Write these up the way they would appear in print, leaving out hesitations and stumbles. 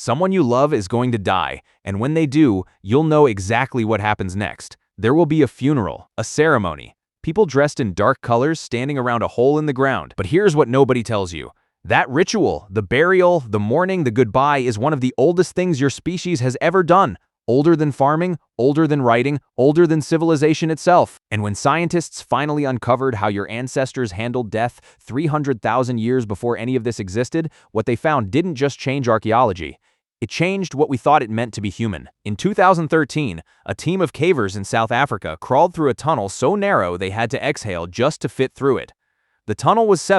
Someone you love is going to die, and when they do, you'll know exactly what happens next. There will be a funeral, a ceremony, people dressed in dark colors standing around a hole in the ground. But here's what nobody tells you. That ritual, the burial, the mourning, the goodbye is one of the oldest things your species has ever done. Older than farming, older than writing, older than civilization itself. And when scientists finally uncovered how your ancestors handled death 300,000 years before any of this existed, what they found didn't just change archaeology. It changed what we thought it meant to be human. In 2013, a team of cavers in South Africa crawled through a tunnel so narrow they had to exhale just to fit through it. The tunnel was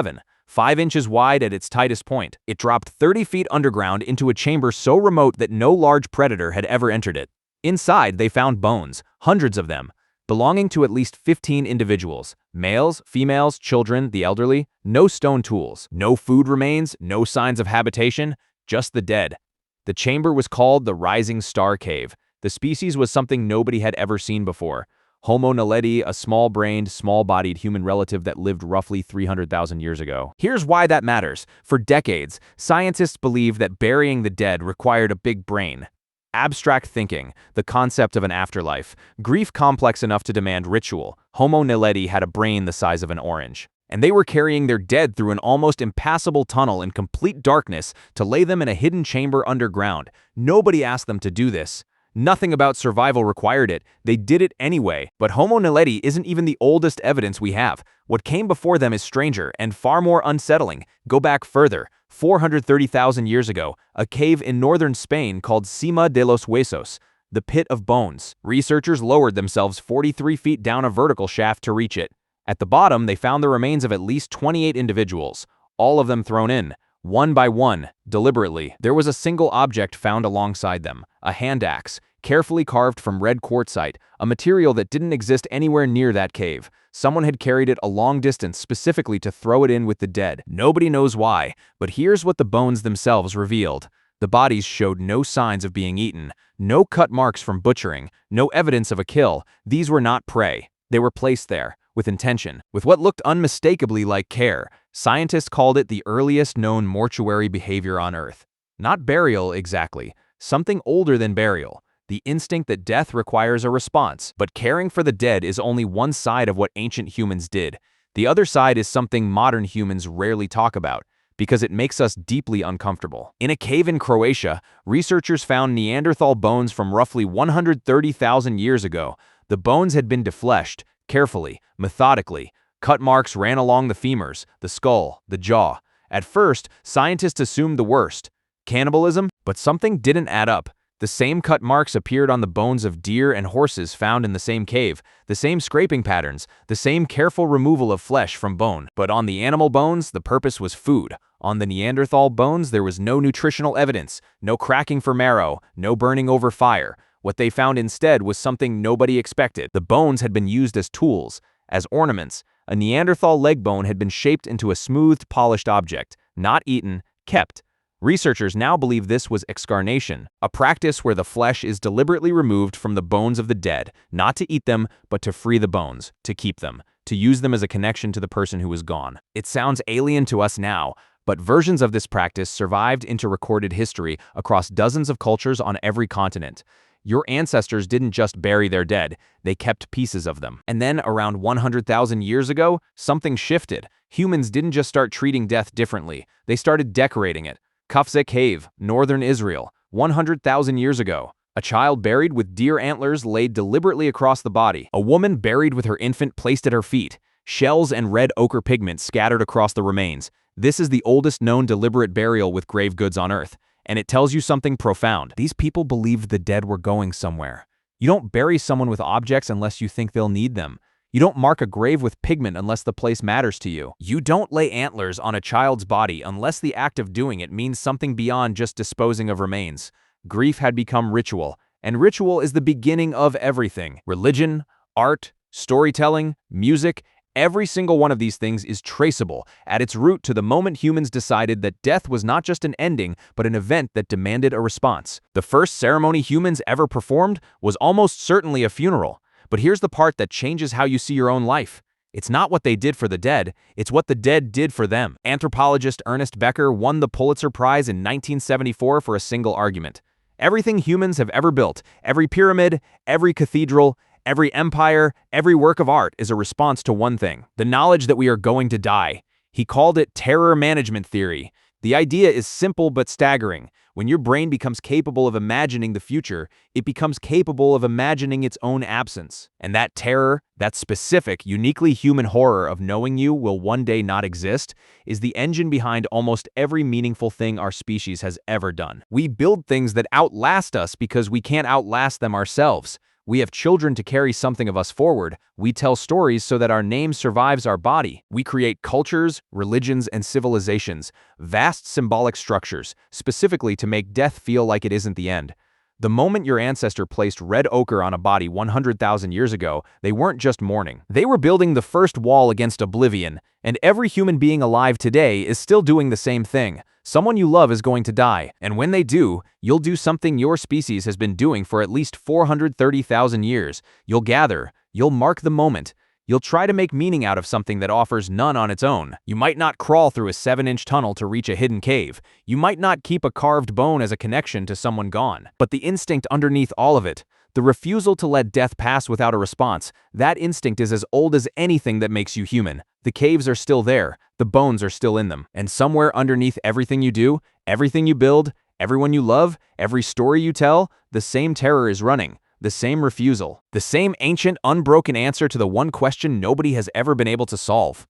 5 inches wide at its tightest point. It dropped 30 feet underground into a chamber so remote that no large predator had ever entered it. Inside, they found bones, hundreds of them, belonging to at least 15 individuals. Males, females, children, the elderly. No stone tools, no food remains, no signs of habitation, just the dead. The chamber was called the Rising Star Cave. The species was something nobody had ever seen before. Homo naledi, a small-brained, small-bodied human relative that lived roughly 300,000 years ago. Here's why that matters. For decades, scientists believed that burying the dead required a big brain. Abstract thinking, the concept of an afterlife, grief complex enough to demand ritual. Homo naledi had a brain the size of an orange. And they were carrying their dead through an almost impassable tunnel in complete darkness to lay them in a hidden chamber underground. Nobody asked them to do this. Nothing about survival required it. They did it anyway. But Homo naledi isn't even the oldest evidence we have. What came before them is stranger and far more unsettling. Go back further. 430,000 years ago, a cave in northern Spain called Cima de los Huesos, the Pit of Bones. Researchers lowered themselves 43 feet down a vertical shaft to reach it. At the bottom, they found the remains of at least 28 individuals, all of them thrown in, one by one, deliberately. There was a single object found alongside them, a hand axe, carefully carved from red quartzite, a material that didn't exist anywhere near that cave. Someone had carried it a long distance specifically to throw it in with the dead. Nobody knows why, but here's what the bones themselves revealed. The bodies showed no signs of being eaten, no cut marks from butchering, no evidence of a kill. These were not prey. They were placed there, with intention, with what looked unmistakably like care. Scientists called it the earliest known mortuary behavior on Earth. Not burial exactly, something older than burial. The instinct that death requires a response. But caring for the dead is only one side of what ancient humans did. The other side is something modern humans rarely talk about, because it makes us deeply uncomfortable. In a cave in Croatia, researchers found Neanderthal bones from roughly 130,000 years ago. The bones had been defleshed, carefully, methodically. Cut marks ran along the femurs, the skull, the jaw. At first, scientists assumed the worst, cannibalism, but something didn't add up. The same cut marks appeared on the bones of deer and horses found in the same cave, the same scraping patterns, the same careful removal of flesh from bone. But on the animal bones, the purpose was food. On the Neanderthal bones, there was no nutritional evidence, no cracking for marrow, no burning over fire. What they found instead was something nobody expected. The bones had been used as tools, as ornaments. A Neanderthal leg bone had been shaped into a smoothed, polished object, not eaten, kept. Researchers now believe this was excarnation, a practice where the flesh is deliberately removed from the bones of the dead, not to eat them, but to free the bones, to keep them, to use them as a connection to the person who is gone. It sounds alien to us now, but versions of this practice survived into recorded history across dozens of cultures on every continent. Your ancestors didn't just bury their dead, they kept pieces of them. And then, around 100,000 years ago, something shifted. Humans didn't just start treating death differently, they started decorating it. Kafze Cave, northern Israel, 100,000 years ago. A child buried with deer antlers laid deliberately across the body. A woman buried with her infant placed at her feet. Shells and red ochre pigment scattered across the remains. This is the oldest known deliberate burial with grave goods on Earth. And it tells you something profound. These people believed the dead were going somewhere. You don't bury someone with objects unless you think they'll need them. You don't mark a grave with pigment unless the place matters to you. You don't lay antlers on a child's body unless the act of doing it means something beyond just disposing of remains. Grief had become ritual, and ritual is the beginning of everything. Religion, art, storytelling, music, every single one of these things is traceable at its root to the moment humans decided that death was not just an ending, but an event that demanded a response. The first ceremony humans ever performed was almost certainly a funeral. But here's the part that changes how you see your own life. It's not what they did for the dead, it's what the dead did for them. Anthropologist Ernest Becker won the Pulitzer Prize in 1974 for a single argument. Everything humans have ever built, every pyramid, every cathedral, every empire, every work of art is a response to one thing: the knowledge that we are going to die. He called it terror management theory. The idea is simple but staggering. When your brain becomes capable of imagining the future, it becomes capable of imagining its own absence. And that terror, that specific, uniquely human horror of knowing you will one day not exist, is the engine behind almost every meaningful thing our species has ever done. We build things that outlast us because we can't outlast them ourselves. We have children to carry something of us forward. We tell stories so that our name survives our body. We create cultures, religions, and civilizations, vast symbolic structures, specifically to make death feel like it isn't the end. The moment your ancestor placed red ochre on a body 100,000 years ago, they weren't just mourning. They were building the first wall against oblivion, and every human being alive today is still doing the same thing. Someone you love is going to die, and when they do, you'll do something your species has been doing for at least 430,000 years. You'll gather, you'll mark the moment, you'll try to make meaning out of something that offers none on its own. You might not crawl through a 7-inch tunnel to reach a hidden cave. You might not keep a carved bone as a connection to someone gone. But the instinct underneath all of it, the refusal to let death pass without a response, that instinct is as old as anything that makes you human. The caves are still there, the bones are still in them. And somewhere underneath everything you do, everything you build, everyone you love, every story you tell, the same terror is running. The same refusal, the same ancient, unbroken answer to the one question nobody has ever been able to solve.